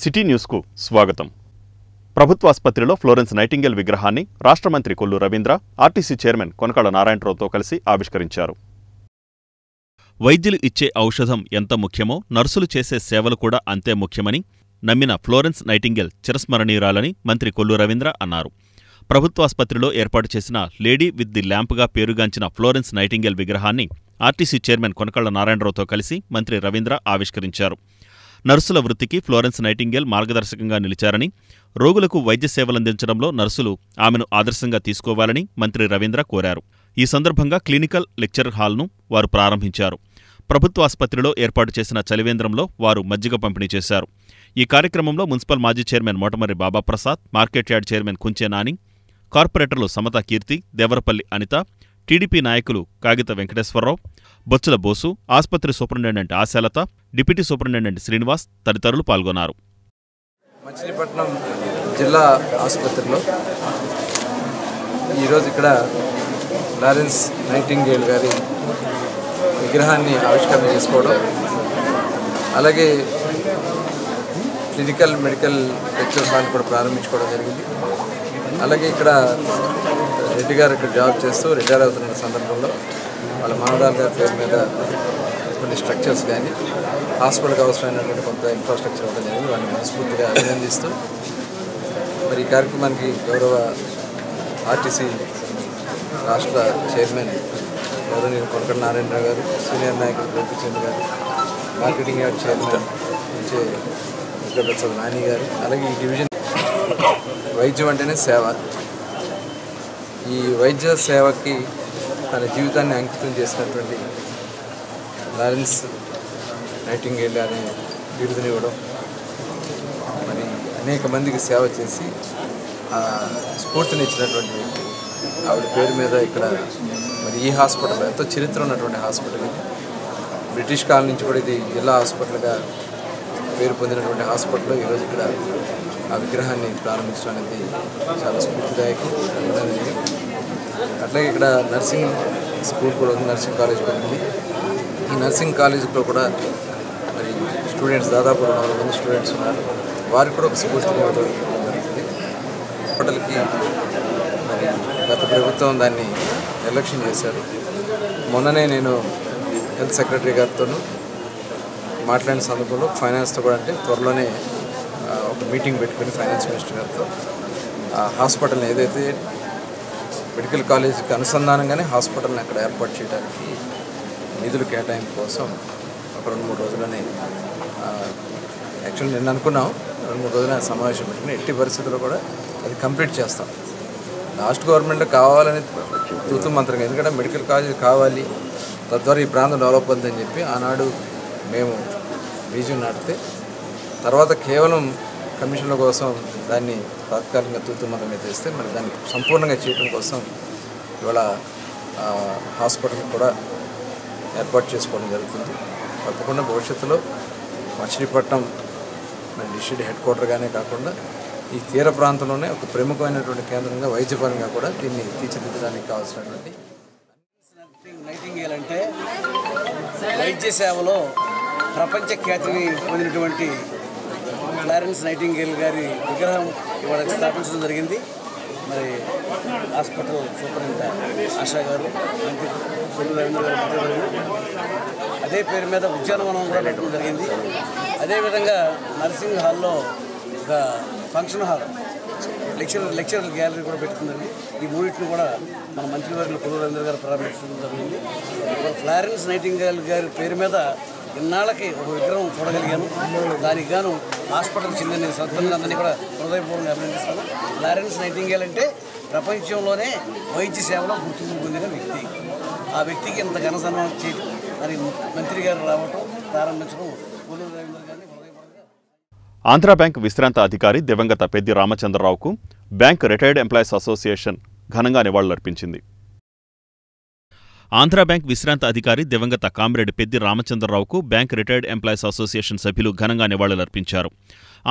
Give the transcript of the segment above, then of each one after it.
City న్యూస్కు స్వాగతం. ప్రభుత్వాసుపత్రిలో Florence nightingale విగ్రహాన్ని రాష్ట్ర మంత్రి కొల్లు రవీంద్ర, ఆర్టీసీ చైర్మన్ కొనకళ్ళ నారాయణరావుతో కలిసి ఆవిష్కరించారు. వైద్యులు ఇచ్చే ఔషధం ఎంత ముఖ్యమో నర్సులు చేసే సేవలు కూడా అంతే ముఖ్యమని నమ్మిన ఫ్లోరెన్స్ నైటింగేల్ చిరస్మరణీయురాలని మంత్రి కొల్లు రవీంద్ర అన్నారు. ప్రభుత్వాసుపత్రిలో ఏర్పాటు చేసిన లేడీ విత్ ది ల్యాంప్గా పేరుగాంచిన ఫ్లోరెన్స్ నైటింగేల్ విగ్రహాన్ని ఆర్టీసీ చైర్మన్ కొనకళ్ళ నారాయణరావుతో కలిసి మంత్రి రవీంద్ర ఆవిష్కరించారు. నర్సుల వృత్తికి ఫ్లోరెన్స్ నైటింగేల్ మార్గదర్శకంగా నిలిచారని, రోగులకు వైద్య సేవలందించడంలో నర్సులు ఆమెను ఆదర్శంగా తీసుకోవాలని మంత్రి రవీంద్ర కోరారు. ఈ సందర్భంగా క్లినికల్ లెక్చర్ హాల్ను వారు ప్రారంభించారు. ప్రభుత్వాసుపత్రిలో ఏర్పాటు చేసిన చలివేంద్రంలో వారు మజ్జిగ పంపిణీ చేశారు. ఈ కార్యక్రమంలో మున్సిపల్ మాజీ chairman Motamarri Babaprasad, market yard chairman Kunche Nani, కార్పొరేటర్లు సమతా కీర్తి, దేవరపల్లి అనిత, టీడీపీ నాయకులు కాగిత వెంకటేశ్వరరావు, బొచ్చుల బోసు, ఆసుపత్రి superintendent Ashalatha, deputy superintendent Srinivas తదితరులు పాల్గొన్నారు. మచిలీపట్నం జిల్లా ఆసుపత్రిలో ఈరోజు ఇక్కడ ఫ్లోరెన్స్ నైటింగేల్ గారి విగ్రహాన్ని ఆవిష్కరణ చేసుకోవడం, అలాగే క్లినికల్ మెడికల్ లెక్చర్ హాల్ కూడా ప్రారంభించుకోవడం జరిగింది. అలాగే ఇక్కడ రెడ్డి గారు ఇక్కడ జాబ్ చేస్తూ రిటైర్ అవుతున్న సందర్భంలో వాళ్ళ మనవరాలు గారి పేరు మీద కొన్ని స్ట్రక్చర్స్ కానీ హాస్పిటల్కి అవసరమైనటువంటి కొంత ఇన్ఫ్రాస్ట్రక్చర్ ఇవ్వడం జరిగింది. వాటిని మనస్ఫూర్తిగా అభినందిస్తూ మరి ఈ కార్యక్రమానికి గౌరవ ఆర్టీసీ రాష్ట్ర చైర్మన్ గౌరవనీయులు కొనకళ్ళ నారాయణరావు గారు, సీనియర్ నాయకులు గోపిచంద్ గారు, marketing yard chairman Prasad Nani గారు, అలాగే ఈ డివిజన్ వైద్యం అంటేనే సేవ. ఈ వైద్య సేవకి తన జీవితాన్ని అంకితం చేసినటువంటి ఫ్లోరెన్స్ నైటింగేల్ అనే బిరుదునివ్వడం, మరి అనేక మందికి సేవ చేసి స్ఫూర్తినిచ్చినటువంటి వ్యక్తి. ఆవిడ పేరు మీద ఇక్కడ మరి ఈ హాస్పిటల్ ఎంతో చరిత్ర ఉన్నటువంటి హాస్పిటల్ ఇది. బ్రిటిష్ కాలం నుంచి కూడా ఇది జిల్లా హాస్పిటల్గా పేరు పొందినటువంటి హాస్పిటల్లో ఈరోజు ఇక్కడ ఆ విగ్రహాన్ని ప్రారంభించడం అనేది చాలా స్ఫూర్తిదాయకం. అట్లాగే ఇక్కడ నర్సింగ్ స్కూల్ కూడా ఉంది, నర్సింగ్ కాలేజ్ కూడా ఉంది. ఈ నర్సింగ్ కాలేజీలో కూడా మరి స్టూడెంట్స్ దాదాపు 400 మంది స్టూడెంట్స్ ఉన్నారు. వారికి కూడా ఒక స్ఫూర్తి ఇవ్వడం జరుగుతుంది. హాస్పిటల్కి మరి గత ప్రభుత్వం దాన్ని నిర్లక్ష్యం చేశారు. మొన్ననే నేను హెల్త్ సెక్రటరీ గారితోనూ మాట్లాడిన సందర్భంలో ఫైనాన్స్తో కూడా, అంటే త్వరలోనే ఒక మీటింగ్ పెట్టుకుని ఫైనాన్స్ మినిస్టర్ గారితో హాస్పిటల్ని ఏదైతే మెడికల్ కాలేజీకి అనుసంధానంగానే హాస్పిటల్ని అక్కడ ఏర్పాటు చేయడానికి నిధులు కేటాయింపు కోసం ఒక 2-3 రోజులని యాక్చువల్లీ నిన్న అనుకున్నాం. 2-3 రోజుల సమావేశం పెట్టుకుని ఎట్టి పరిస్థితుల్లో కూడా అది కంప్లీట్ చేస్తాం. లాస్ట్ గవర్నమెంట్ కావాలని తూతు మంత్రంగా, ఎందుకంటే మెడికల్ కాలేజీ కావాలి, తద్వారా ఈ ప్రాంతం డెవలప్ అవుతుందని చెప్పి ఆనాడు మేము బీజం నాటితే, తర్వాత కేవలం కమిషన్ల కోసం దాన్ని తాత్కాలికంగా తూతు మంత్రం మీద తెస్తే మరి దాన్ని సంపూర్ణంగా చేయడం కోసం ఇవాళ హాస్పిటల్ కూడా ఏర్పాటు చేసుకోవడం జరుగుతుంది. తప్పకుండా భవిష్యత్తులో మచిలీపట్నం మరి డిస్ట్రిక్ట్ హెడ్ క్వార్టర్గానే కాకుండా ఈ తీర ప్రాంతంలోనే ఒక ప్రముఖమైనటువంటి కేంద్రంగా వైద్యపరంగా కూడా దీన్ని తీర్చిదిద్దడానికి కావాల్సినటువంటి నైటింగేల్ అంటే వైద్య సేవలో ప్రపంచ ఖ్యాతిని పొందినటువంటి ఫ్లోరెన్స్ నైటింగేల్ గారి విగ్రహం ఇవాళ స్థాపించడం జరిగింది. మరి హాస్పిటల్ సూపరింటెండెంట్ ఆశా గారు, మంత్రి కొల్లు రవీంద్ర గారు, మంత్రివర్యులు అదే పేరు మీద ఉద్యానవనం కూడా పెట్టడం జరిగింది. అదేవిధంగా నర్సింగ్ హాల్లో ఒక ఫంక్షన్ హాల్, లెక్చరల్ గ్యాలరీ కూడా పెట్టుకుందండి. ఈ మూడింటిని కూడా మన మంత్రివర్యులు కొల్లు రవీంద్ర గారు ప్రారంభించడం జరిగింది. ఫ్లోరెన్స్ నైటింగేల్ గారి పేరు మీద ఇన్నాళ్ళకి ఒక విగ్రహం చూడగలిగాను. దానికి గాను హాస్పిటల్కి చెందిన సభ్యులందరినీ కూడా హృదయపూర్వకంగా అభినందిస్తాను. ఫ్లోరెన్స్ నైటింగేల్ అంటే ప్రపంచంలోనే వైద్య సేవలో గుర్తింపు పొందిన వ్యక్తి. ఆ వ్యక్తికి ఇంత ఘన సన్మానం చేయడం, అని మంత్రి గారు రావటం, ప్రారంభించడం కొల్లు రవీంద్ర గారిని హృదయపూర్వకంగా. ఆంధ్రా బ్యాంక్ విశ్రాంత అధికారి దివంగత పెద్ది రామచంద్రరావుకు బ్యాంక్ రిటైర్డ్ ఎంప్లాయీస్ అసోసియేషన్ ఘనంగా నివాళులర్పించింది. ఆంధ్రా బ్యాంక్ విశ్రాంత అధికారి దివంగత కామ్రేడ్ పెద్ది రామచంద్రరావుకు బ్యాంక్ రిటైర్డ్ ఎంప్లాయీస్ అసోసియేషన్ సభ్యులు ఘనంగా నివాళులర్పించారు.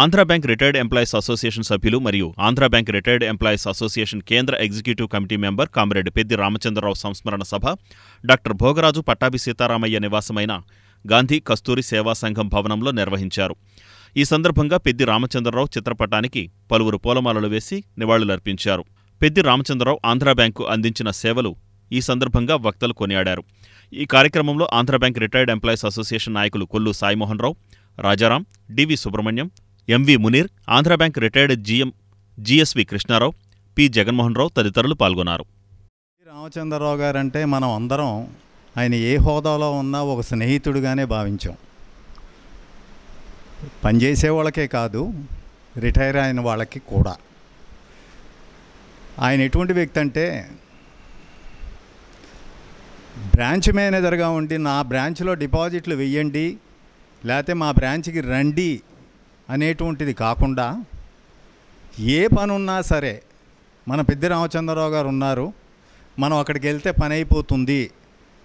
Andhra bank retired employees association సభ్యులు మరియు Andhra bank retired employees association కేంద్ర executive committee member comrade Peddi Ramachandrarao సంస్మరణ సభ డాక్టర్ భోగరాజు పట్టాభి సీతారామయ్య నివాసమైన గాంధీ కస్తూరి సేవా సంఘం భవనంలో నిర్వహించారు. ఈ సందర్భంగా పెద్ది రామచంద్రరావు చిత్రపటానికి పలువురు పూలమాలలు వేసి నివాళులర్పించారు. పెద్ది రామచంద్రరావు ఆంధ్రా బ్యాంకు అందించిన సేవలు ఈ సందర్భంగా వక్తలు కొనియాడారు. ఈ కార్యక్రమంలో Andhra bank retired employees association నాయకులు Kollu Saimohan Rao, Rajaram, DV Subrahmanyam, MV Munir, Andhra bank retired GM GSV Krishnarao, P Jaganmohan Rao తదితరులు పాల్గొన్నారు. రామచంద్రరావు గారంటే మనం అందరం ఆయన ఏ హోదాలో ఉన్నా ఒక స్నేహితుడిగానే భావించాం. పనిచేసే వాళ్ళకే కాదు, రిటైర్ అయిన వాళ్ళకి కూడా. ఆయన ఎటువంటి వ్యక్తి అంటే బ్రాంచ్ మేనేజర్గా ఉండి నా బ్రాంచ్లో డిపాజిట్లు వెయ్యండి, లేకపోతే మా బ్రాంచ్కి రండి అనేటువంటిది కాకుండా ఏ పని ఉన్నా సరే మన పెద్ది రామచంద్రరావు గారు ఉన్నారు, మనం అక్కడికి వెళ్తే పని అయిపోతుంది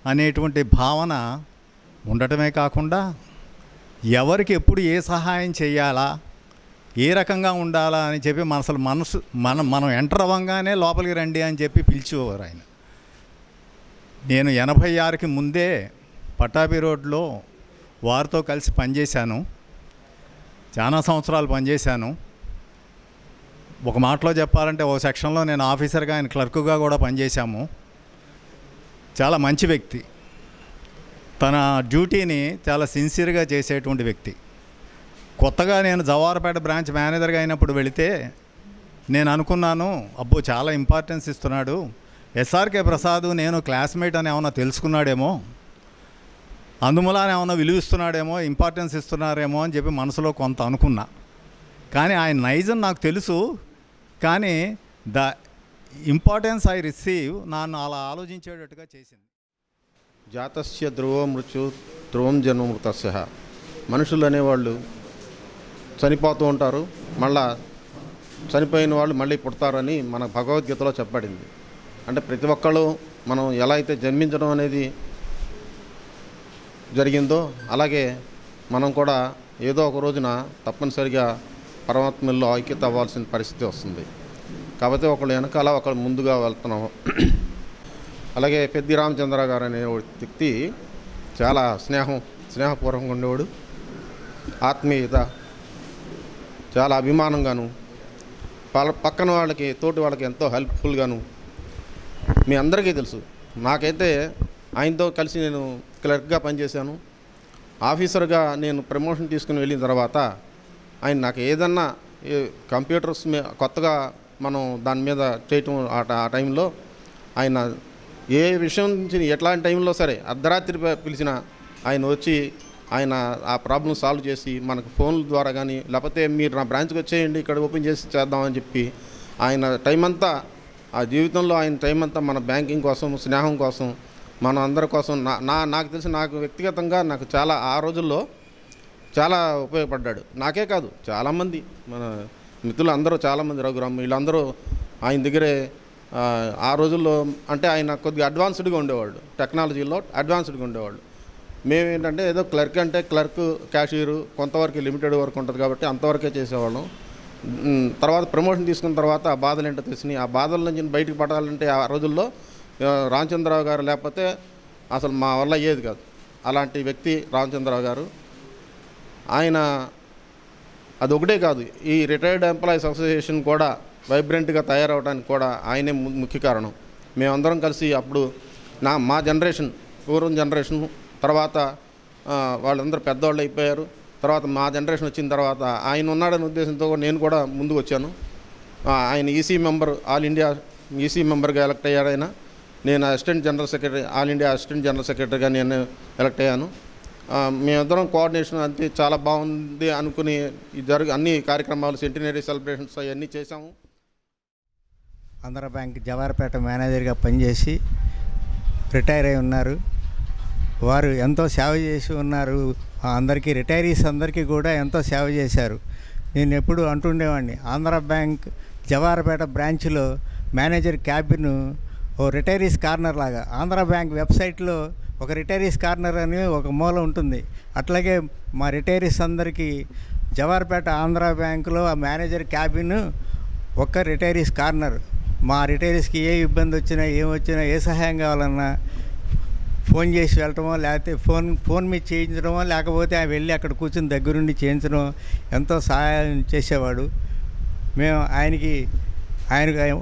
అనేటువంటి భావన ఉండటమే కాకుండా ఎవరికి ఎప్పుడు ఏ సహాయం చేయాలా, ఏ రకంగా ఉండాలా అని చెప్పి మనం ఎంటర్ అవ్వగానే లోపలికి రండి అని చెప్పి పిలిచేవారు ఆయన. నేను 86కి ముందే పట్టాభి రోడ్లో వారితో కలిసి పనిచేశాను. చాలా సంవత్సరాలు పనిచేశాను. ఒక మాటలో చెప్పాలంటే ఓ సెక్షన్లో నేను ఆఫీసర్గా, ఆయన క్లర్కుగా కూడా పనిచేశాము. చాలా మంచి వ్యక్తి. తన డ్యూటీని చాలా సిన్సియర్గా చేసేటువంటి వ్యక్తి. కొత్తగా నేను జవారపేట బ్రాంచ్ మేనేజర్గా అయినప్పుడు వెళితే నేను అనుకున్నాను, అబ్బో చాలా ఇంపార్టెన్స్ ఇస్తున్నాడు, ఎస్ఆర్కే ప్రసాద్ నేను క్లాస్మేట్ అని ఏమన్నా తెలుసుకున్నాడేమో, అందుమూలన ఏమన్నా విలువిస్తున్నాడేమో, ఇంపార్టెన్స్ ఇస్తున్నారేమో అని చెప్పి మనసులో కొంత అనుకున్నా. కానీ ఆయన నైజం నాకు తెలుసు. కానీ ద ఇంపార్టెన్స్ ఐ రిసీవ్ నన్ను అలా ఆలోచించేటట్టుగా చేసింది. జాతస్య ధ్రువో మృత్యు ధ్రువం జన్మమృతస్య. మనుషులు అనేవాళ్ళు చనిపోతూ ఉంటారు, మళ్ళా చనిపోయిన వాళ్ళు మళ్ళీ పుడతారని మన భగవద్గీతలో చెప్పబడింది. అంటే ప్రతి ఒక్కళ్ళు మనం ఎలా అయితే జన్మించడం అనేది జరిగిందో అలాగే మనం కూడా ఏదో ఒక రోజున తప్పనిసరిగా పరమాత్మల్లో ఐక్యత అవ్వాల్సిన పరిస్థితి వస్తుంది. కాబట్టి ఒకళ్ళు వెనకాల ఒకళ్ళు ముందుగా వెళ్తున్నాం. అలాగే పెద్ది రామచంద్ర గారు అనే వ్యక్తి చాలా స్నేహపూర్వకంగా ఉండేవాడు. ఆత్మీయత, చాలా అభిమానంగాను, పక్కన వాళ్ళకి తోటి వాళ్ళకి ఎంతో హెల్ప్ఫుల్గాను. మీ అందరికీ తెలుసు, నాకైతే ఆయనతో కలిసి నేను క్లర్క్గా పనిచేశాను. ఆఫీసర్గా నేను ప్రమోషన్ తీసుకుని వెళ్ళిన తర్వాత ఆయన నాకు ఏదన్నా కంప్యూటర్స్ కొత్తగా మనం దాని మీద చేయటం ఆ టైంలో ఆయన ఏ విషయం నుంచి ఎట్లాంటి టైంలో సరే అర్ధరాత్రి పిలిచిన ఆయన వచ్చి ఆయన ఆ ప్రాబ్లం సాల్వ్ చేసి మనకు ఫోన్ల ద్వారా కానీ లేకపోతే మీరు నా బ్రాంచ్కి వచ్చేయండి ఇక్కడ ఓపెన్ చేసి చేద్దామని చెప్పి ఆయన టైం అంతా, ఆ జీవితంలో ఆయన టైం అంతా మన బ్యాంకింగ్ కోసం, స్నేహం కోసం, మన అందరి కోసం నాకు తెలిసి నాకు వ్యక్తిగతంగా నాకు చాలా ఆ రోజుల్లో చాలా ఉపయోగపడ్డాడు. నాకే కాదు, చాలామంది మన మిత్రులు అందరూ, చాలామంది రఘురామ్ వీళ్ళందరూ ఆయన దగ్గరే ఆ రోజుల్లో అంటే ఆయన కొద్దిగా అడ్వాన్స్డ్గా ఉండేవాళ్ళు, టెక్నాలజీలో అడ్వాన్స్డ్గా ఉండేవాళ్ళు. మేమేంటంటే ఏదో క్లర్క్ అంటే క్లర్క్, క్యాషియరు కొంతవరకు లిమిటెడ్ వరకు ఉంటుంది కాబట్టి అంతవరకే చేసేవాళ్ళం. తర్వాత ప్రమోషన్ తీసుకున్న తర్వాత ఆ బాధలు ఏంటో తెలిసినాయి. ఆ బాధల నుంచి బయటకు పడాలంటే ఆ రోజుల్లో రామచంద్రరావు గారు లేకపోతే అసలు మా వల్ల అయ్యేది కాదు. అలాంటి వ్యక్తి రామచంద్రరావు గారు. ఆయన అది ఒకటే కాదు, ఈ రిటైర్డ్ ఎంప్లాయీస్ అసోసియేషన్ కూడా వైబ్రెంట్గా తయారవడానికి కూడా ఆయనే ముఖ్య కారణం. మేమందరం కలిసి అప్పుడు మా జనరేషన్, పూర్వం జనరేషన్ తర్వాత వాళ్ళందరూ పెద్దవాళ్ళు అయిపోయారు. తర్వాత మా జనరేషన్ వచ్చిన తర్వాత ఆయన ఉన్నాడనే ఉద్దేశంతో నేను కూడా ముందుకు వచ్చాను. ఆయన EC member, all India EC మెంబర్గా ఎలక్ట్ అయ్యాడు ఆయన. నేను assistant general secretary, all India assistant general సెక్రటరీగా నేను ఎలక్ట్ అయ్యాను. మేమిద్దరం కోఆర్డినేషన్ అంతే చాలా బాగుంది అనుకుని అన్ని కార్యక్రమాలు, సెంటినరీ సెలబ్రేషన్స్ అవన్నీ చేశాము. ఆంధ్రా బ్యాంక్ జవారపేట మేనేజర్గా పనిచేసి రిటైర్ అయి ఉన్నారు. వారు ఎంతో సేవ చేసి ఉన్నారు. అందరికీ, రిటైరీస్ అందరికీ కూడా ఎంతో సేవ చేశారు. నేను ఎప్పుడు అంటుండేవాడిని, ఆంధ్రా బ్యాంక్ జవారపేట బ్రాంచ్లో మేనేజర్ క్యాబిన్ ఓ రిటైరీస్ కార్నర్ లాగా, ఆంధ్రా బ్యాంక్ వెబ్సైట్లో ఒక రిటైరీస్ కార్నర్ అని ఒక మూల ఉంటుంది. అట్లాగే మా రిటైరీస్ అందరికీ జవారపేట ఆంధ్రా బ్యాంకులో ఆ మేనేజర్ క్యాబిన్ ఒక్క రిటైరీస్ కార్నర్. మా రిటైరీస్కి ఏ ఇబ్బంది వచ్చినా, ఏమొచ్చినా, ఏ సహాయం కావాలన్నా ఫోన్ చేసి వెళ్ళటమో లేకపోతే ఫోన్ మీద చేయించడమో లేకపోతే వెళ్ళి అక్కడ కూర్చుని దగ్గరుండి చేయించడం ఎంతో సహాయం చేసేవాడు. మేము ఆయనకి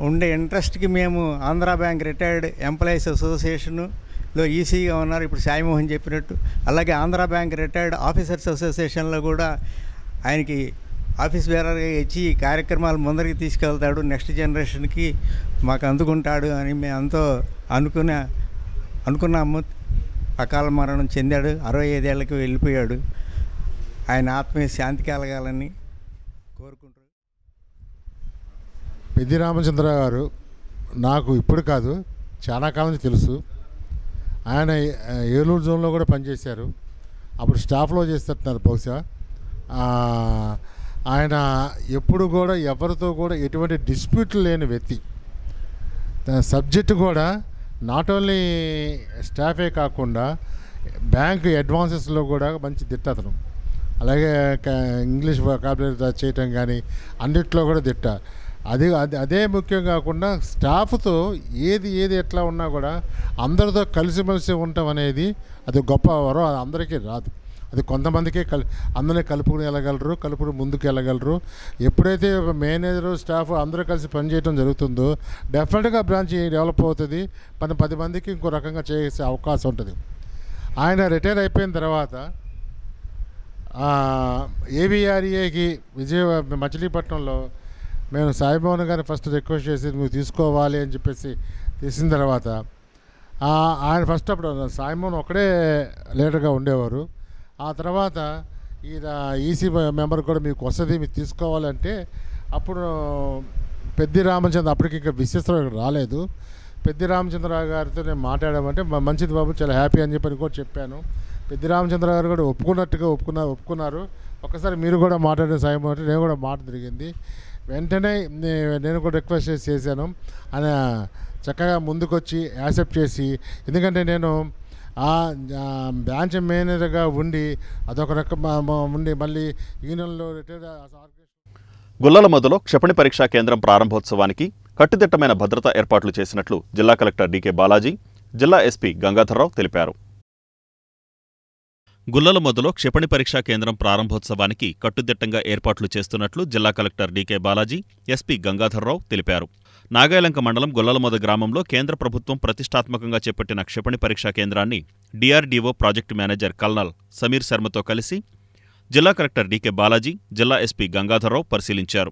ఉండే ఇంట్రెస్ట్కి మేము ఆంధ్రా బ్యాంక్ రిటైర్డ్ ఎంప్లాయీస్ అసోసియేషన్లో ఈసీగా ఉన్నారు ఇప్పుడు సాయిమోహన్ చెప్పినట్టు. అలాగే ఆంధ్రా బ్యాంక్ రిటైర్డ్ ఆఫీసర్స్ అసోసియేషన్లో కూడా ఆయనకి ఆఫీస్ బేరర్గా ఇచ్చి కార్యక్రమాలు ముందరికి తీసుకెళ్తాడు, నెక్స్ట్ జనరేషన్కి మాకు అందుకుంటాడు అని మేము ఎంతో అనుకున్నాము. అకాల మరణం చెందాడు, 65 ఏళ్ళకి వెళ్ళిపోయాడు. ఆయన ఆత్మీయ శాంతి కలగాలని కోరుకుంటున్నాను. పెద్ది రామచంద్రరావు గారు నాకు ఇప్పుడు కాదు చాలా కాలం నుంచి తెలుసు. ఆయన ఏలూరు జోన్లో కూడా పనిచేశారు, అప్పుడు స్టాఫ్లో చేస్తున్నారు బహుశా. ఆయన ఎప్పుడు కూడా ఎవరితో కూడా ఎటువంటి డిస్ప్యూట్లు లేని వ్యక్తి. సబ్జెక్టు కూడా నాట్ ఓన్లీ స్టాఫే కాకుండా బ్యాంక్ అడ్వాన్సెస్లో కూడా మంచి దిట్ట అతను. అలాగే ఇంగ్లీష్ వొకాబులరీ చేయటం కానీ అన్నిట్లో కూడా దిట్ట. అదే ముఖ్యం కాకుండా స్టాఫ్తో ఏది ఎట్లా ఉన్నా కూడా అందరితో కలిసిమెలిసి ఉండటం అనేది అది గొప్ప వరం. అది అందరికీ రాదు, అది కొంతమందికే అందరినీ కలుపుకుని ముందుకు వెళ్ళగలరు. ఎప్పుడైతే మేనేజరు స్టాఫ్ అందరూ కలిసి పనిచేయడం జరుగుతుందో డెఫినెట్గా బ్రాంచ్ డెవలప్ అవుతుంది, 10 మందికి ఇంకో రకంగా చేసే అవకాశం ఉంటుంది. ఆయన రిటైర్ అయిపోయిన తర్వాత ఏబిఆర్ఏకి మచిలీపట్నంలో మేము సాయిమోహన్ గారిని ఫస్ట్ రిక్వెస్ట్ చేసి నువ్వు తీసుకోవాలి అని చెప్పేసి తీసిన తర్వాత ఆయన ఫస్ట్ అప్పుడు సాయిమోహన్ ఒకడే లీడర్గా ఉండేవారు. ఆ తర్వాత ఈసీ మెంబర్ కూడా మీకు వస్తుంది, మీరు తీసుకోవాలంటే అప్పుడు పెద్ది రామచంద్ర అప్పటికి ఇంకా విశ్వేశ్వరరావు రాలేదు. పెద్ది రామచంద్రరావు గారితో నేను మాట్లాడామంటే మంచిది బాబు చాలా హ్యాపీ అని చెప్పి కూడా చెప్పాను. పెద్ది రామచంద్ర గారు కూడా ఒప్పుకున్నారు. ఒక్కసారి మీరు కూడా మాట్లాడిన సాయం అంటే నేను కూడా మాట జరిగింది. వెంటనే నేను కూడా రిక్వెస్ట్ చేశాను. ఆయన చక్కగా ముందుకొచ్చి యాక్సెప్ట్ చేసి, ఎందుకంటే నేను బ్రాంచ్ మేనేజర్గా ఉండి అదొక రకం ఉండి మళ్ళీ ఈ నెలలో రిటైర్. గుల్లలమొదలో క్షిపణి పరీక్షా కేంద్రం ప్రారంభోత్సవానికి కట్టుదిట్టమైన భద్రతా ఏర్పాట్లు చేసినట్లు జిల్లా కలెక్టర్ డీకే బాలాజీ, జిల్లా ఎస్పీ గంగాధర్రావు తెలిపారు. గుల్లలమొదలో క్షిపణి పరీక్షా కేంద్రం ప్రారంభోత్సవానికి కట్టుదిట్టంగా ఏర్పాట్లు చేస్తున్నట్లు జిల్లా collector DK Balaji, SP Gangadhar Rao తెలిపారు. నాగాయలంక మండలం గొల్లలమొద గ్రామంలో కేంద్ర ప్రభుత్వం ప్రతిష్టాత్మకంగా చేపట్టిన క్షిపణి పరీక్షా కేంద్రాన్ని DRDO project manager colonel Sameer శర్మతో కలిసి జిల్లా కలెక్టర్ డీకే బాలాజీ, జిల్లా ఎస్పీ గంగాధర్రావు పరిశీలించారు.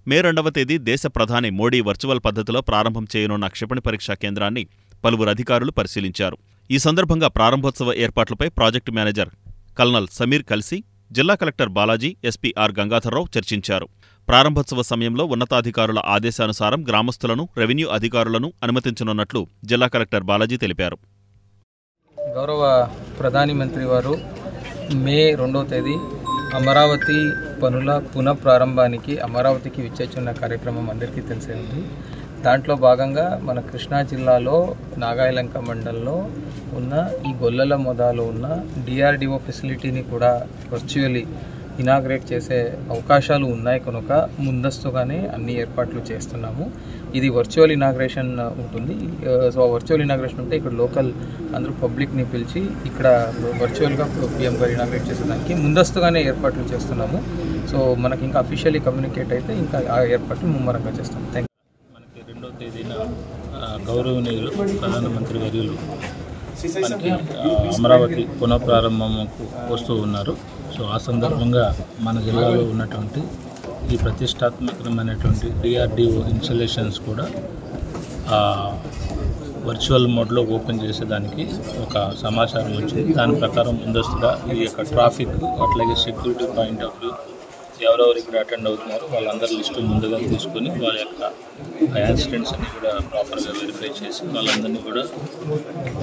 మే 2వ తేదీ దేశ ప్రధాని మోడీ వర్చువల్ పద్ధతిలో ప్రారంభం చేయనున్న క్షిపణి పరీక్షా కేంద్రాన్ని పలువురు అధికారులు పరిశీలించారు. ఈ సందర్భంగా ప్రారంభోత్సవ ఏర్పాట్లపై ప్రాజెక్టు మేనేజర్ కల్నల్ సమీర్ కలిసి జిల్లా collector Balaji, SP R Gangadhar Rao చర్చించారు. ప్రారంభోత్సవ సమయంలో ఉన్నతాధికారుల ఆదేశానుసారం గ్రామస్తులను, రెవెన్యూ అధికారులను అనుమతించనున్నట్లు జిల్లా కలెక్టర్ బాలాజీ తెలిపారు. గౌరవ ప్రధాని మంత్రి వారు మే 2వ తేదీ అమరావతి పనుల పునఃప్రారంభానికి అమరావతికి విచ్చేస్తున్న కార్యక్రమం అందరికీ తెలిసే ఉంది. దాంట్లో భాగంగా మన కృష్ణా జిల్లాలో నాగాయలంక మండలంలో ఉన్న ఈ గొల్లలమొదలో ఉన్న డిఆర్డిఓ ఫెసిలిటీని కూడా వర్చువల్లీ ఇనాగ్రేట్ చేసే అవకాశాలు ఉన్నాయి కనుక ముందస్తుగానే అన్ని ఏర్పాట్లు చేస్తున్నాము. ఇది వర్చువల్ ఇనాగ్రేషన్ ఉంటుంది. సో వర్చువల్ ఇనాగ్రేషన్ ఉంటే ఇక్కడ లోకల్ అందరూ పబ్లిక్ని పిలిచి ఇక్కడ వర్చువల్గా పిఎం గారు ఇనాగ్రేట్ చేసేదానికి ముందస్తుగానే ఏర్పాట్లు చేస్తున్నాము. సో మనకి ఇంకా అఫీషియల్లీ కమ్యూనికేట్ అయితే ఇంకా ఆ ఏర్పాట్లు ముమ్మరంగా చేస్తాం. Thank you. మనకి 2వ తేదీన గౌరవనీయులు ప్రధానమంత్రి వర్యులు మనకి అమరావతి పునఃప్రారంభంకు వస్తూ ఉన్నారు. సో ఆ సందర్భంగా మన జిల్లాలో ఉన్నటువంటి ఈ ప్రతిష్టాత్మకమైనటువంటి డిఆర్డిఓ ఇన్స్టలేషన్స్ కూడా వర్చువల్ మోడ్లో ఓపెన్ చేసేదానికి ఒక సమాచారం వచ్చింది. దాని ప్రకారం ముందస్తుగా ఈ యొక్క ట్రాఫిక్ అట్లాగే సెక్యూరిటీ పాయింట్ ఆఫ్ వ్యూ ఎవరెవరు ఇక్కడ అటెండ్ అవుతున్నారు వాళ్ళందరి లిస్టు ముందుగా తీసుకొని వాళ్ళ యొక్క యాక్సిడెంట్స్ అన్ని కూడా ప్రాపర్గా వెరిఫై చేసి వాళ్ళందరినీ కూడా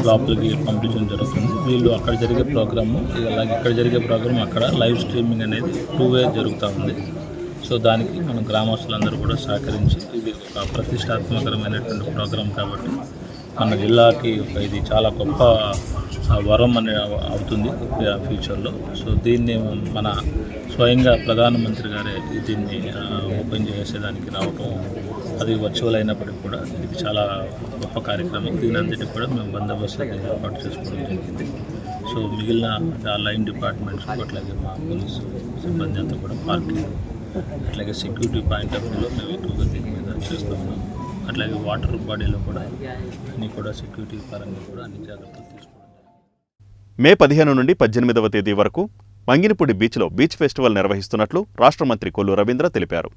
లోపలికి పంపించడం జరుగుతుంది. వీళ్ళు అక్కడ జరిగే ప్రోగ్రాము అలాగే ఇక్కడ జరిగే ప్రోగ్రామ్ అక్కడ లైవ్ స్ట్రీమింగ్ అనేది 2-way జరుగుతూ ఉంది. సో దానికి మనం గ్రామస్తులందరూ కూడా సహకరించి ఇది ఒక ప్రతిష్టాత్మకరమైనటువంటి ప్రోగ్రాం కాబట్టి మన జిల్లాకి ఇది చాలా గొప్ప వరం అనే అవుతుంది ఫ్యూచర్లో. సో దీన్ని మన స్వయంగా ప్రధానమంత్రి గారే దీన్ని ఓపెన్ చేసేదానికి రావటం అది వర్చువల్ అయినప్పటికీ కూడా ఇది చాలా గొప్ప కార్యక్రమం. దీని అంతటి కూడా మేము బందోబస్తు ఏర్పాటు చేసుకోవడం జరిగింది. సో మిగిలిన లైన్ డిపార్ట్మెంట్స్ అట్లాగే మా పోలీసు సిబ్బంది అంతా కూడా పార్కింగ్ అట్లాగే సెక్యూరిటీ పాయింట్ ఆఫ్ వ్యూలో మేము ఎక్కువగా దీని మీద చేస్తూ ఉన్నాం. అట్లాగే వాటర్ బాడీలో కూడా అన్నీ కూడా సెక్యూరిటీ పరంగా కూడా అన్ని జాగ్రత్తలు తీసుకోవడం. మే 15 నుండి 18వ తేదీ వరకు మంగినపూడి బీచ్లో బీచ్ ఫెస్టివల్ నిర్వహిస్తున్నట్లు రాష్ట్ర మంత్రి కొల్లు రవీంద్ర తెలిపారు.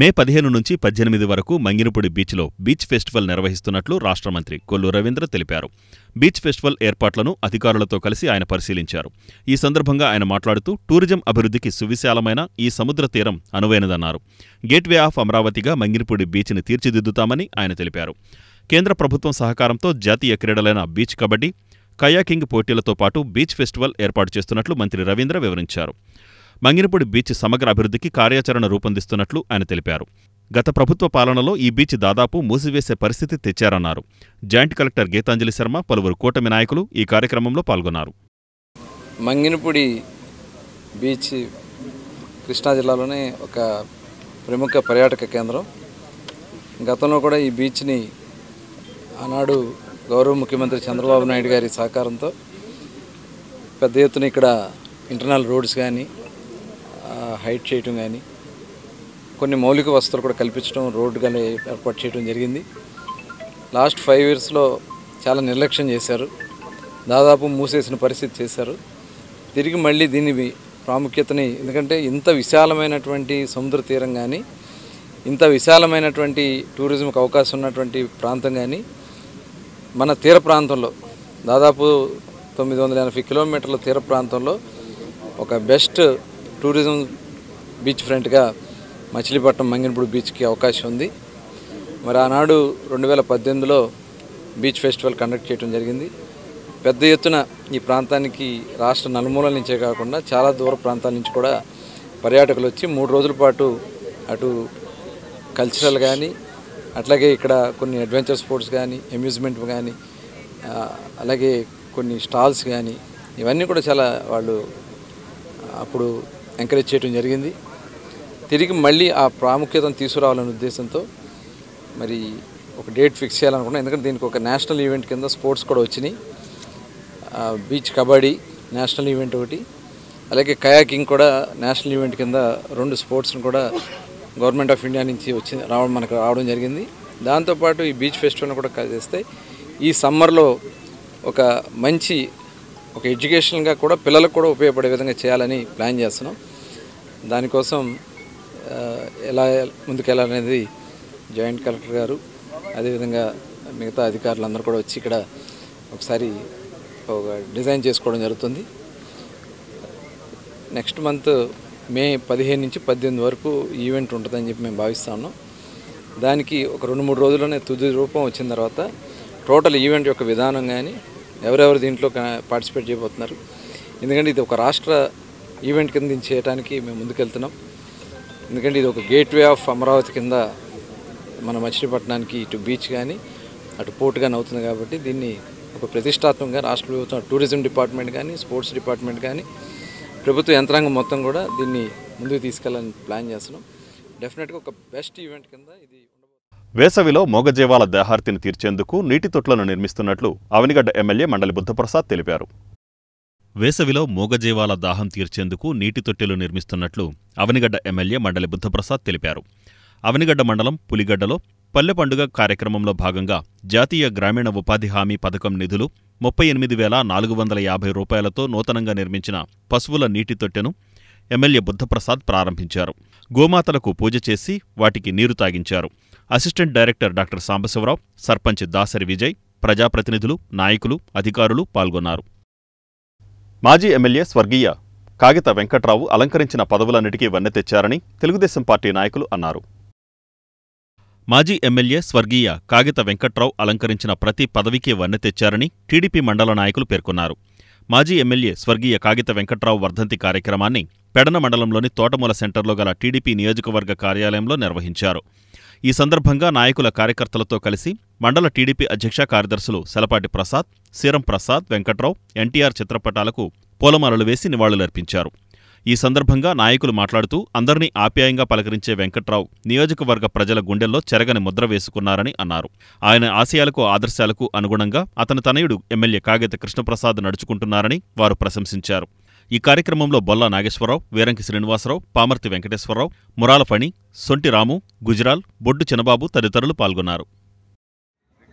మే 15 నుంచి 18 వరకు మంగినపూడి బీచ్లో బీచ్ ఫెస్టివల్ నిర్వహిస్తున్నట్లు రాష్ట్ర మంత్రి కొల్లు రవీంద్ర తెలిపారు. బీచ్ ఫెస్టివల్ ఏర్పాట్లను అధికారులతో కలిసి ఆయన పరిశీలించారు. ఈ సందర్భంగా ఆయన మాట్లాడుతూ టూరిజం అభివృద్ధికి సువిశాలమైన ఈ సముద్ర తీరం అనువైనదన్నారు. గేట్వే ఆఫ్ అమరావతిగా మంగినపూడి బీచ్ని తీర్చిదిద్దుతామని ఆయన తెలిపారు. కేంద్ర ప్రభుత్వం సహకారంతో జాతీయ క్రీడలైన బీచ్ కబడ్డీ, కయాకింగ్ పోటీలతో పాటు బీచ్ ఫెస్టివల్ ఏర్పాటు చేస్తున్నట్లు మంత్రి రవీంద్ర వివరించారు. మంగినపూడి బీచ్ సమగ్ర అభివృద్ధికి కార్యాచరణ రూపొందిస్తున్నట్లు ఆయన తెలిపారు. గత ప్రభుత్వ పాలనలో ఈ బీచ్ దాదాపు మూసివేసే పరిస్థితి తెచ్చారన్నారు. జాయింట్ కలెక్టర్ గీతాంజలి శర్మ, పలువురు కూటమి నాయకులు ఈ కార్యక్రమంలో పాల్గొన్నారు. మంగినపూడి బీచ్ కృష్ణా జిల్లాలోనే ఒక ప్రముఖ పర్యాటక కేంద్రం. గతంలో కూడా ఈ బీచ్ని ఆనాడు గౌరవ ముఖ్యమంత్రి చంద్రబాబు నాయుడు గారి సహకారంతో పెద్ద ఎత్తున ఇక్కడ ఇంటర్నల్ రోడ్స్ కానీ హైట్ చేయటం కానీ కొన్ని మౌలిక వసతులు కూడా కల్పించడం, రోడ్డు కానీ ఏర్పాటు చేయడం జరిగింది. లాస్ట్ 5 yearsలో చాలా నిర్లక్ష్యం చేశారు. దాదాపు మూసేసిన పరిస్థితి చేశారు. తిరిగి మళ్ళీ దీని ప్రాముఖ్యతని, ఎందుకంటే ఇంత విశాలమైనటువంటి సముద్ర తీరం కానీ, ఇంత విశాలమైనటువంటి టూరిజంకి అవకాశం ఉన్నటువంటి ప్రాంతం కానీ మన తీర ప్రాంతంలో దాదాపు 980 కిలోమీటర్ల తీర ప్రాంతంలో ఒక బెస్ట్ టూరిజం బీచ్ ఫ్రంట్గా మచిలీపట్నం మంగినపూడి బీచ్కి అవకాశం ఉంది. మరి ఆనాడు 2018లో బీచ్ ఫెస్టివల్ కండక్ట్ చేయడం జరిగింది. పెద్ద ఎత్తున ఈ ప్రాంతానికి రాష్ట్ర నలుమూలల నుంచే కాకుండా చాలా దూర ప్రాంతాల నుంచి కూడా పర్యాటకులు వచ్చి 3 రోజుల పాటు అటు కల్చరల్ కానీ, అట్లాగే ఇక్కడ కొన్ని అడ్వెంచర్ స్పోర్ట్స్ కానీ, అమ్యూజ్మెంట్ కానీ, అలాగే కొన్ని స్టాల్స్ కానీ, ఇవన్నీ కూడా చాలా వాళ్ళు అప్పుడు ఎంకరేజ్ చేయడం జరిగింది. తిరిగి మళ్ళీ ఆ ప్రాముఖ్యతను తీసుకురావాలనే ఉద్దేశంతో మరి ఒక డేట్ ఫిక్స్ చేయాలనుకున్నాం. ఎందుకంటే దీనికి ఒక నేషనల్ ఈవెంట్ కింద స్పోర్ట్స్ కూడా వచ్చినాయి. బీచ్ కబడ్డీ నేషనల్ ఈవెంట్ ఒకటి, అలాగే కయాకింగ్ కూడా నేషనల్ ఈవెంట్ కింద 2 స్పోర్ట్స్ని కూడా గవర్నమెంట్ ఆఫ్ ఇండియా నుంచి మనకు రావడం జరిగింది. దాంతోపాటు ఈ బీచ్ ఫెస్టివల్ని కూడా చేస్తే ఈ సమ్మర్లో ఒక మంచి ఒక ఎడ్యుకేషన్గా కూడా పిల్లలకు కూడా ఉపయోగపడే విధంగా చేయాలని ప్లాన్ చేస్తున్నాం. దానికోసం ఎలా ముందుకెళ్ళాలనేది జాయింట్ కలెక్టర్ గారు, అదేవిధంగా మిగతా అధికారులందరూ కూడా వచ్చి ఇక్కడ ఒకసారి ఒక డిజైన్ చేసుకోవడం జరుగుతుంది. నెక్స్ట్ మంత్ మే 15 నుంచి 18 వరకు ఈవెంట్ ఉంటుందని చెప్పి మేము భావిస్తూ ఉన్నాం. దానికి ఒక 2-3 రోజుల్లోనే తుది రూపం వచ్చిన తర్వాత టోటల్ ఈవెంట్ యొక్క విధానం కానీ, ఎవరెవరు దీంట్లో పార్టిసిపేట్ చేయబోతున్నారు, ఎందుకంటే ఇది ఒక రాష్ట్ర ఈవెంట్ కింద దీన్ని చేయడానికి మేము ముందుకెళ్తున్నాం. ఎందుకంటే ఇది ఒక గేట్వే ఆఫ్ అమరావతి కింద మన మచిలీపట్నానికి ఇటు బీచ్ కానీ అటు పోర్ట్ కానీ అవుతుంది. కాబట్టి దీన్ని ఒక ప్రతిష్టాత్మకంగా రాష్ట్ర ప్రభుత్వం టూరిజం డిపార్ట్మెంట్ కానీ, స్పోర్ట్స్ డిపార్ట్మెంట్ కానీ, ప్రభుత్వ యంత్రాంగం మొత్తం కూడా దీన్ని ముందుకు తీసుకెళ్లాలని ప్లాన్ చేస్తున్నాం. డెఫినెట్గా ఒక బెస్ట్ ఈవెంట్ కింద ఇది. వేసవిలో మూగజీవాల దాహార్తిని తీర్చేందుకు నీటి తొట్లను నిర్మిస్తున్నట్లు అవనిగడ్డ ఎమ్మెల్యే మండలి బుద్ధప్రసాద్ తెలిపారు. వేసవిలో మూగజీవాల దాహం తీర్చేందుకు నీటి తొట్టెలు నిర్మిస్తున్నట్లు అవనిగడ్డ ఎమ్మెల్యే మండలి బుద్ధప్రసాద్ తెలిపారు. అవనిగడ్డ మండలం పులిగడ్డలో పల్లె పండుగ కార్యక్రమంలో భాగంగా జాతీయ గ్రామీణ ఉపాధి హామీ పథకం నిధులు 38,450 రూపాయలతో నూతనంగా నిర్మించిన పశువుల నీటి తొట్టెను ఎమ్మెల్యే బుద్ధప్రసాద్ ప్రారంభించారు. గోమాతలకు పూజ చేసి వాటికి నీరు తాగించారు. Assistant director doctor Sambasivarao, sarpanch Dasari Vijay, ప్రజాప్రతినిధులు, నాయకులు, అధికారులు పాల్గొన్నారు. మాజీ ఎమ్మెల్యే స్వర్గీయ కాగిత వెంకట్రావు అలంకరించిన పదవులన్నిటికీ వన్నె తెచ్చారని తెలుగుదేశం పార్టీ నాయకులు అన్నారు. మాజీ ఎమ్మెల్యే స్వర్గీయ కాగిత వెంకట్రావు అలంకరించిన ప్రతి పదవికి వన్నె తెచ్చారని టీడీపీ మండల నాయకులు పేర్కొన్నారు. మాజీ ఎమ్మెల్యే స్వర్గీయ కాగిత వెంకట్రావు వర్ధంతి కార్యక్రమాన్ని పెడన మండలంలోని తోటమూల సెంటర్లో గల టీడీపీ నియోజకవర్గ కార్యాలయంలో నిర్వహించారు. ఈ సందర్భంగా నాయకుల కార్యకర్తలతో కలిసి మండల టీడీపీ అధ్యక్ష కార్యదర్శులు సెలపాటి ప్రసాద్, సీరం ప్రసాద్, వెంకట్రావు, ఎన్టీఆర్ చిత్రపటాలకు పూలమాలలు వేసి నివాళులర్పించారు. ఈ సందర్భంగా నాయకులు మాట్లాడుతూ అందరినీ ఆప్యాయంగా పలకరించే వెంకట్రావు నియోజకవర్గ ప్రజల గుండెల్లో చెరగని ముద్ర వేసుకున్నారని అన్నారు. ఆయన ఆశయాలకు ఆదర్శాలకు అనుగుణంగా అతని తనయుడు ఎమ్మెల్యే కాగెత కృష్ణప్రసాద్ నడుచుకుంటున్నారని వారు ప్రశంసించారు. ఈ కార్యక్రమంలో బొల్లా నాగేశ్వరరావు, వీరంకి శ్రీనివాసరావు, పామర్తి వెంకటేశ్వరరావు, మురాల ఫణి, సొంటి రాము, గుజరాల్, బొడ్డు చినబాబు తదితరులు పాల్గొన్నారు.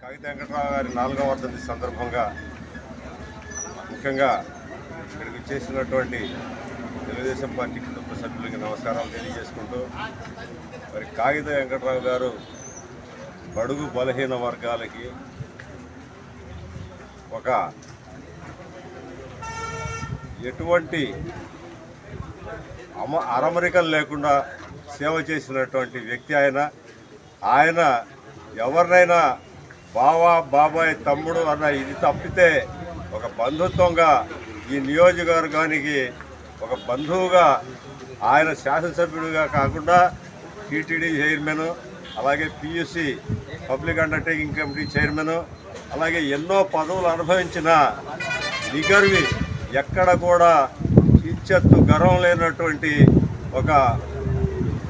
కాగిత వెంకట్రావు గారి 4వ వర్ధంతి సందర్భంగా ముఖ్యంగా ఇక్కడికి చేసినటువంటి తెలుగుదేశం పార్టీ కుటుంబ సభ్యులకి నమస్కారాలు తెలియజేసుకుంటూ, మరి కాగిత వెంకట్రావు గారు బడుగు బలహీన వర్గాలకి ఒక ఎటువంటి అరమరికలు లేకుండా సేవ చేసినటువంటి వ్యక్తి ఆయన ఎవరినైనా బావా, బాబాయ్, తమ్ముడు అన్న ఇది తప్పితే ఒక బంధుత్వంగా ఈ నియోజకవర్గానికి ఒక బంధువుగా ఆయన శాసనసభ్యుడిగా కాకుండా టీటీడీ చైర్మన్, అలాగే PUC public undertaking committee chairman, అలాగే ఎన్నో పదవులు అనుభవించిన నిగర్వి ఎక్కడ కూడా ఇచ్చెత్తు గర్వం లేనటువంటి ఒక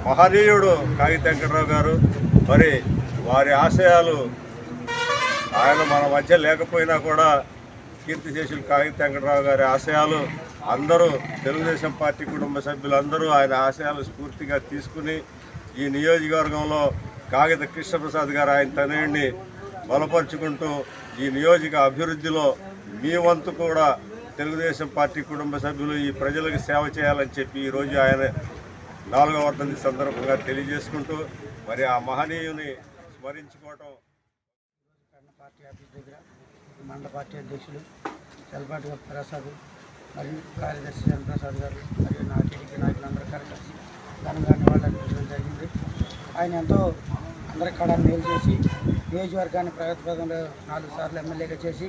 మహనీయుడు కాగిత వెంకట్రావు గారు. మరి వారి ఆశయాలు ఆయన మన మధ్య లేకపోయినా కూడా కీర్తిశేషులు కాగిత వెంకట్రావు గారి ఆశయాలు అందరూ తెలుగుదేశం పార్టీ కుటుంబ సభ్యులందరూ ఆయన ఆశయాలు స్ఫూర్తిగా తీసుకుని ఈ నియోజకవర్గంలో కాగిత కృష్ణప్రసాద్ గారు ఆయన తనయుడిని బలపరుచుకుంటూ ఈ నియోజక అభివృద్ధిలో మీ వంతు కూడా తెలుగుదేశం పార్టీ కుటుంబ సభ్యులు ఈ ప్రజలకు సేవ చేయాలని చెప్పి ఈరోజు ఆయన 4వ వర్ధంతి సందర్భంగా తెలియజేసుకుంటూ మరి ఆ మహనీయుని స్మరించుకోవటం. పార్టీ ఆఫీస్ దగ్గర మండల పార్టీ అధ్యక్షులు చలపాటి ప్రసాద్ మరియు కార్యదర్శి చంద్రప్రసాద్ గారు మరియు నా టీడీపీ నాయకులందరూ కలిసి ఘనంగా నివాళులర్పించడం జరిగింది. ఆయన ఎంతో అందరి కాడ మేలు చేసి నియోజకవర్గాన్ని ప్రగతి పదంలో 4 సార్లు ఎమ్మెల్యేగా చేసి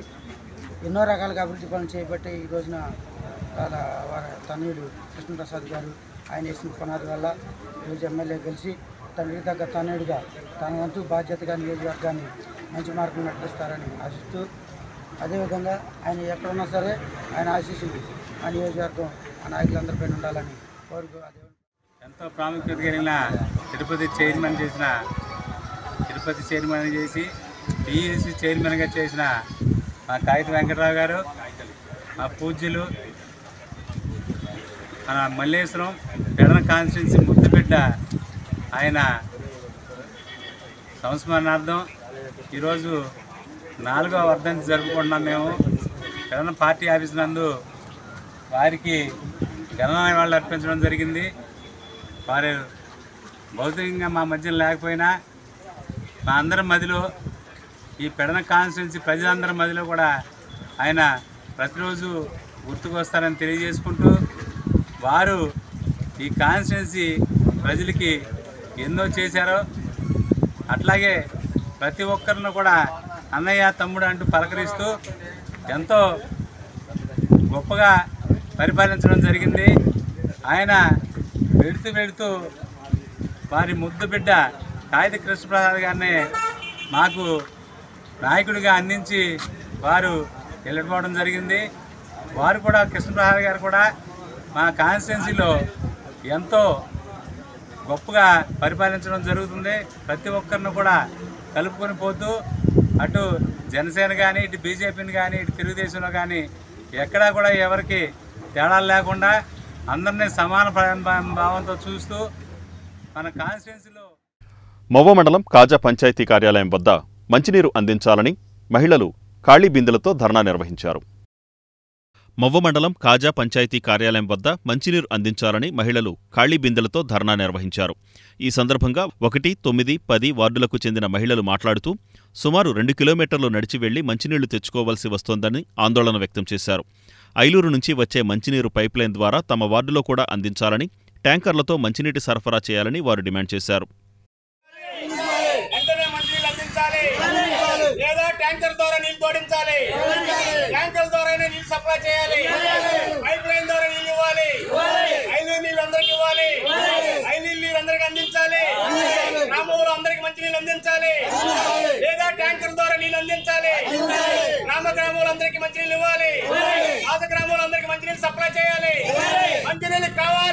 ఎన్నో రకాలుగా అభివృద్ధి పనులు చేపట్టి ఈ రోజున వారి తనయుడు కృష్ణప్రసాద్ గారు ఆయన వేసిన పునాది వల్ల ఈరోజు ఎమ్మెల్యే గెలిచి తండ్రికి తగ్గ తనయుడిగా తన వంతు బాధ్యతగా నియోజకవర్గాన్ని మంచి మార్గం నడిపిస్తారని ఆశిస్తూ, అదేవిధంగా ఆయన ఎక్కడున్నా సరే ఆయన ఆశీస్సులు ఆ నియోజకవర్గం ఆ నాయకులందరిపై ఉండాలని కోరుకు. ఎంతో ప్రాముఖ్యత కలిగిన తిరుపతి చైర్మన్ చేసి పిఈసి చైర్మన్గా చేసిన మా కాగిత వెంకట్రావు గారు, మా పూజ్యులు మన మల్లేశ్వరం పెడన కాన్స్టిట్యున్సీ ముద్దుబిడ్డ ఆయన సంస్మరణార్థం ఈరోజు 4వ వర్ధంతి జరుపుకుంటున్నాం. మేము పెడన పార్టీ ఆఫీస్ నందు వారికి ఘన నివాళులు అర్పించడం జరిగింది. వారు భౌతికంగా మా మధ్య లేకపోయినా మా అందరి మధ్యలో ఈ పెడన కాన్స్టిట్యున్సీ ప్రజలందరి మధ్యలో కూడా ఆయన ప్రతిరోజు గుర్తుకొస్తారని తెలియజేసుకుంటూ, వారు ఈ కాన్స్టిట్యున్సీ ప్రజలకి ఎన్నో చేశారో అట్లాగే ప్రతి ఒక్కరిని కూడా అన్నయ్య, తమ్ముడు అంటూ పలకరిస్తూ ఎంతో గొప్పగా పరిపాలించడం జరిగింది. ఆయన వెళుతూ వారి ముద్దు బిడ్డ కాగిత కృష్ణప్రసాద్ గారిని మాకు నాయకుడిగా అందించి వారు వెళ్ళిపోవడం జరిగింది. వారు కూడా కృష్ణప్రసాద్ గారు కూడా మా కాన్స్టిట్యున్సీలో ఎంతో గొప్పగా పరిపాలించడం జరుగుతుంది. ప్రతి ఒక్కరిని కూడా కలుపుకొని పోతూ అటు జనసేన కానీ, ఇటు బీజేపీని కానీ, ఇటు తెలుగుదేశంలో కానీ ఎక్కడా కూడా ఎవరికి తేడాలు లేకుండా అందరినీ సమాన భావంతో చూస్తూ మన కాన్స్టిట్యున్సీలో మవ్వ మండలం కాజా పంచాయతీ కార్యాలయం వద్ద మంచినీరు అందించాలని మహిళలు ఖాళీ బిందెలతో ధర్నా నిర్వహించారు. మవ్వ మండలం కాజా పంచాయతీ కార్యాలయం వద్ద మంచినీరు అందించాలని మహిళలు ఖాళీ బిందెలతో ధర్నా నిర్వహించారు. ఈ సందర్భంగా 1, 9, 10 వార్డులకు చెందిన మహిళలు మాట్లాడుతూ సుమారు 2 కిలోమీటర్లు నడిచి వెళ్లి మంచినీళ్లు తెచ్చుకోవాల్సి వస్తోందని ఆందోళన వ్యక్తం చేశారు. ఐలూరు నుంచి వచ్చే మంచినీరు పైప్లైన్ ద్వారా తమ వార్డులో కూడా అందించాలని, ట్యాంకర్లతో మంచినీటి సరఫరా చేయాలని వారు డిమాండ్ చేశారు. లేదా ట్యాంకర్ ద్వారా నీళ్లు తోడించాలి, ట్యాంకర్ ద్వారా నీళ్లు సప్లై చేయాలి, పైప్ లైన్ ద్వారా నీళ్లు ఇవ్వాలి, ఐనీళ్ళు నీళ్ళు అందరికి ఇవ్వాలి, ఐనీళ్ళు నీళ్ళు అందరికి అందించాలి, గ్రామంలో అందరికి మంచి నీళ్ళు అందించాలి, లేదా ట్యాంకర్ ద్వారా నీళ్లు అందించాలి, గ్రామంలో అందరికి మంచి నీళ్ళు ఇవ్వాలి, పాత గ్రామంలో అందరికి మంచి నీళ్ళు సప్లై చేయాలి, మంచి నీళ్ళు కావాలి.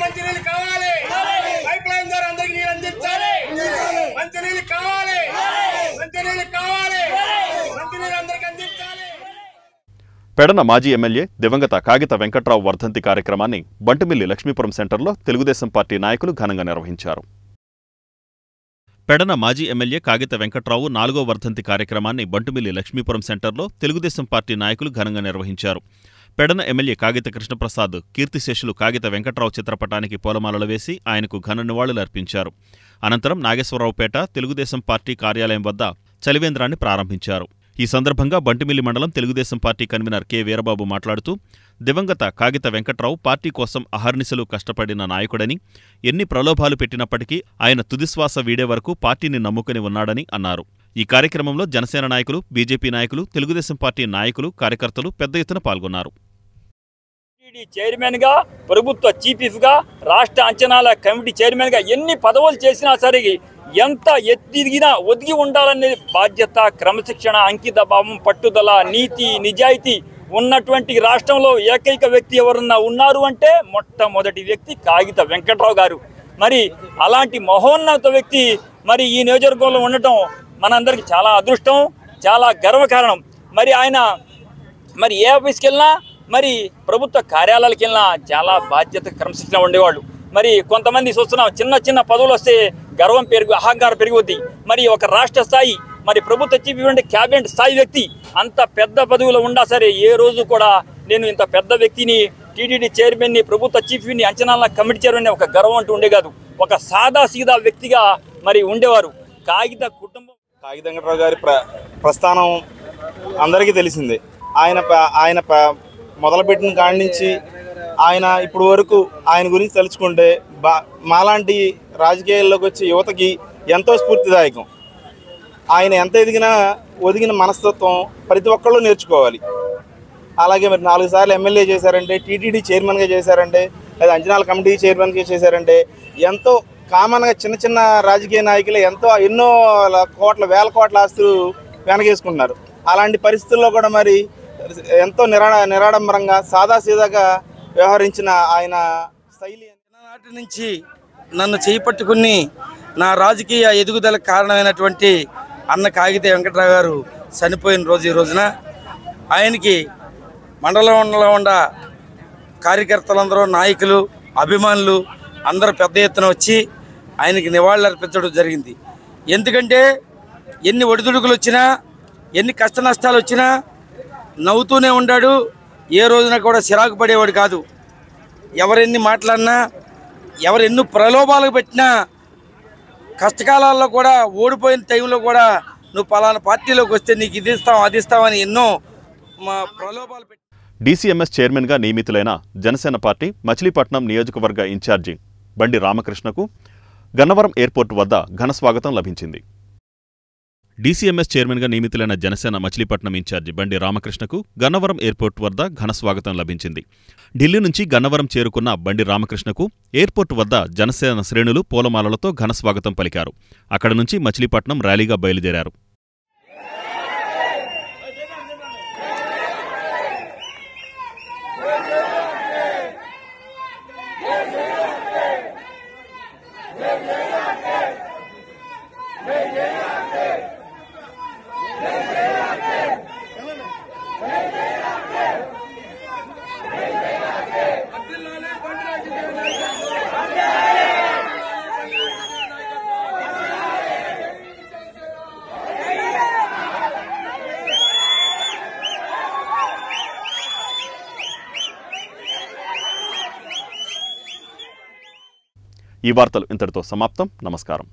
మంచినీళ్ళు కావాలి, పైప్ లైన్ ద్వారా అందరికి నీళ్ళు అందించాలి, మంచినీళ్ళు కావాలి, మంచినీళ్ళు కావాలి, మంచినీళ్ళు అందరికి అందించాలి. పెడన మాజీ ఎమ్మెల్యే దివంగత కాగిత వెంకట్రావు వర్ధంతి కార్యక్రమాన్ని బంటుమిల్లి లక్ష్మీపురం సెంటర్లో తెలుగుదేశం పార్టీ నాయకులు ఘనంగా నిర్వహించారు. పెడన మాజీ ఎమ్మెల్యే కాగిత వెంకట్రావు 4వ వర్ధంతి కార్యక్రమాన్ని బంటుమిల్లి లక్ష్మీపురం సెంటర్లో తెలుగుదేశం పార్టీ నాయకులు ఘనంగా నిర్వహించారు. పెడన ఎమ్మెల్యే కాగిత కృష్ణప్రసాద్ కీర్తిశేషులు కాగిత వెంకట్రావు చిత్రపటానికి పూలమాలలు వేసి ఆయనకు ఘన నివాళులర్పించారు. అనంతరం నాగేశ్వరరావుపేట తెలుగుదేశం పార్టీ కార్యాలయం వద్ద చలివేంద్రాన్ని ప్రారంభించారు. ఈ సందర్భంగా బంటుమిల్లి మండలం Telugu Desam party convener K Veerababu మాట్లాడుతూ దివంగత కాగిత వెంకట్రావు పార్టీ కోసం అహర్నిశలు కష్టపడిన నాయకుడని, ఎన్ని ప్రలోభాలు పెట్టినప్పటికీ ఆయన తుదిశ్వాస వీడే వరకు పార్టీని నమ్ముకుని ఉన్నాడని అన్నారు. ఈ కార్యక్రమంలో జనసేన నాయకులు, బీజేపీ నాయకులు, తెలుగుదేశం పార్టీ నాయకులు, కార్యకర్తలు పెద్ద ఎత్తున పాల్గొన్నారు. చైర్మన్ గా, ప్రభుత్వ చీఫ్ గా, రాష్ట్ర అంచనాల కమిటీ చైర్మన్ గా ఎన్ని పదవులు చేసినా సరే ఎంత ఎత్తిదిగినా ఒదిగి ఉండాలనే బాధ్యత, క్రమశిక్షణ, అంకిత భావం, పట్టుదల, నీతి, నిజాయితీ ఉన్నటువంటి రాష్ట్రంలో ఏకైక వ్యక్తి ఎవరన్నా ఉన్నారు అంటే మొట్టమొదటి వ్యక్తి కాగిత వెంకట్రావు గారు. మరి అలాంటి మహోన్నత వ్యక్తి మరి ఈ నియోజకవర్గంలో ఉండటం మనందరికీ చాలా అదృష్టం, చాలా గర్వకారణం. మరి ఆయన మరి ఏ ఆఫీస్కి వెళ్ళినా, మరి ప్రభుత్వ కార్యాలయాలకు వెళ్ళినా చాలా బాధ్యత, క్రమశిక్షణ ఉండేవాళ్ళు. మరి కొంతమంది చూస్తున్నాం, చిన్న చిన్న పదవులు వస్తే గర్వం అహంకారం పెరిగిపోద్ది. మరి ఒక రాష్ట్ర స్థాయి, మరి ప్రభుత్వ చీఫ్ క్యాబినెట్ స్థాయి వ్యక్తి అంత పెద్ద పదవిలో ఉన్నా సరే ఏ రోజు కూడా నేను ఇంత పెద్ద వ్యక్తిని, టీటీడీ చైర్మన్ని, ప్రభుత్వ చీఫ్ని, అంచనాల కమిటీ చైర్మన్ ఒక గర్వం అంటూ ఉండే కాదు, ఒక సాదా సీదా వ్యక్తిగా మరి ఉండేవారు. కాగిత కుటుంబం, కాగిత వెంకట్రావు గారి ప్రస్థానం అందరికీ తెలిసిందే. ఆయన మొదలుపెట్టిన కాడి నుంచి ఆయన ఇప్పుడు వరకు ఆయన గురించి తలుచుకుంటే మాలాంటి రాజకీయాల్లోకి వచ్చే యువతకి ఎంతో స్ఫూర్తిదాయకం. ఆయన ఎంత ఒదిగిన మనస్తత్వం ప్రతి ఒక్కళ్ళు నేర్చుకోవాలి. అలాగే మరి 4 సార్లు ఎమ్మెల్యే చేశారంటే, టీటీడీ చైర్మన్గా చేశారంటే, లేదా అంచనాల కమిటీ చైర్మన్గా చేశారంటే, ఎంతో కామన్గా చిన్న చిన్న రాజకీయ నాయకులు ఎన్నో వేల కోట్ల ఆస్తులు వెనకేసుకుంటున్నారు. అలాంటి పరిస్థితుల్లో కూడా మరి ఎంతో నిరాడంబరంగా సాదాసీదాగా వ్యవహరించిన ఆయన శైలి నాటి నుంచి నన్ను చేపట్టుకుని నా రాజకీయ ఎదుగుదలకు కారణమైనటువంటి అన్న కాగిత వెంకట్రావు గారు చనిపోయిన రోజు ఈ రోజున ఆయనకి మండలంలో ఉన్న కార్యకర్తలందరూ, నాయకులు, అభిమానులు అందరూ పెద్ద ఎత్తున వచ్చి ఆయనకి నివాళులు అర్పించడం జరిగింది. ఎందుకంటే ఎన్ని ఒడిదుడుకులు వచ్చినా, ఎన్ని కష్ట నష్టాలు వచ్చినా నవ్వుతూనే ఉన్నాడు. ఏ రోజున కూడా చిరాకు పడేవాడు కాదు. ఎవరెన్ని మాట్లాడినా, ఎవరెన్ని ప్రలోభాలకు పెట్టినా, కష్టకాలాల్లో కూడా ఓడిపోయిన టైంలో కూడా నువ్వు పలానా పార్టీలోకి వస్తే నీకు ఇది ఇస్తాం, అది ఇస్తామని ఎన్నో ప్రలోభాలు పెట్టి డీసీఎంఎస్ చైర్మన్గా నియమితులైన జనసేన పార్టీ మచిలీపట్నం నియోజకవర్గ ఇన్ఛార్జి బండి రామకృష్ణకు గన్నవరం ఎయిర్పోర్టు వద్ద ఘనస్వాగతం లభించింది. డీసీఎంఎస్ చైర్మన్గా నియమితులైన జనసేన మచిలీపట్నం ఇన్ఛార్జి బండి రామకృష్ణకు గన్నవరం ఎయిర్పోర్టు వద్ద ఘనస్వాగతం లభించింది. ఢిల్లీ నుంచి గన్నవరం చేరుకున్న బండి రామకృష్ణకు ఎయిర్పోర్టు వద్ద జనసేన శ్రేణులు పూలమాలలతో ఘనస్వాగతం పలికారు. అక్కడి నుంచి మచిలీపట్నం ర్యాలీగా బయలుదేరారు. ఈ వార్తలు ఇంతటితో సమాప్తం. నమస్కారం.